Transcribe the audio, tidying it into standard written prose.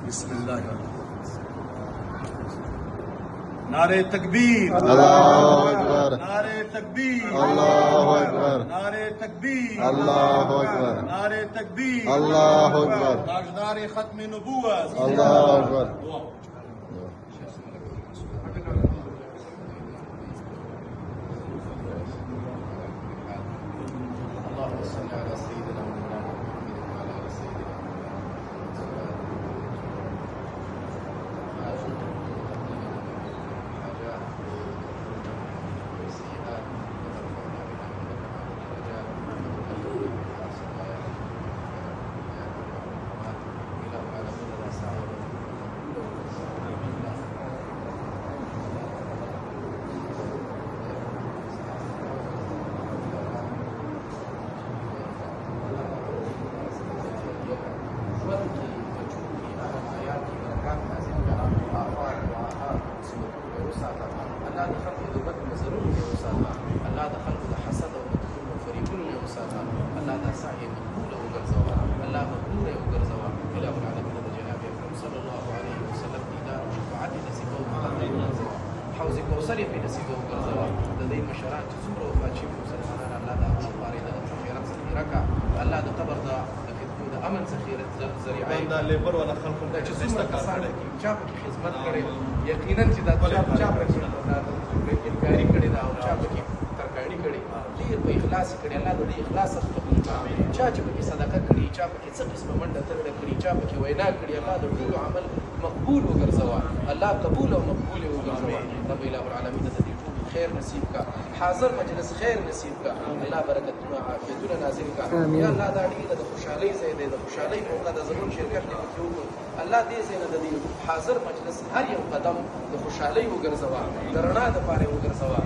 बिस्मिल्लाह। नारे तकबीर, अल्लाहु अकबर, नारे तकबीर, अल्लाहु अकबर, नारे तकबीर, अल्लाहु अकबर, नारे तकबीर, अल्लाहु अकबर, ताजदार खत्म नबूवत, अल्लाहु अकबर। الله د خلکو د بد نظرونو نه وساته، الله د خلکو د حسد او مکرونو او فریبونو نه وساته، الله دا سعی مقبوله وګرځوه، الله مقبوله وګرځوه. اله العالمین د جناب اکرم صلی الله علیه وسلم دیدار او شفاعت یې نصیبه وګرځوه، حوض کوثر یې پرې نصیبه وګرځوه. د دې مشران چې څومره وفات شوي مسلمانان الله د هغو لپاره د خیرات ذخیره کړه، الله د قبر د امن ذخیره ذریعه دا لیبر ولا خلکو چې څومره کسان چا پکې خدمت کړې، یقینا چې دا چا پکې انکاري کړې ده او چا پکې ترکاڼي کړې، ډېر په اخلاص یې کړې. الله د دې اخلاص څخه قبول کړي. چا چې پکې صدقه کړې، چا پکې څه قسمه منډه ترډه کړې، چا پکې وینا کړې، الله د ټولو عمل مقبول وګرځوه، الله قبول او مقبول یې وګرځوه. رب اله العالمین د دې ټولو خیر نصیب کا، حاضر مجلس خیر نصیب کا، الله برکتونه عافیتونه نازل کا. یا الله دا ډېره د خوشحالۍ ځای دی، د خوشحالۍ موقع د زموږ شرکت دې پکې وکړو. الله دې ځای نه د دې حاضر مجلس هر یو قدم د خوشحالۍ وګرځوه، د رڼا دپاره یې وګرځوه.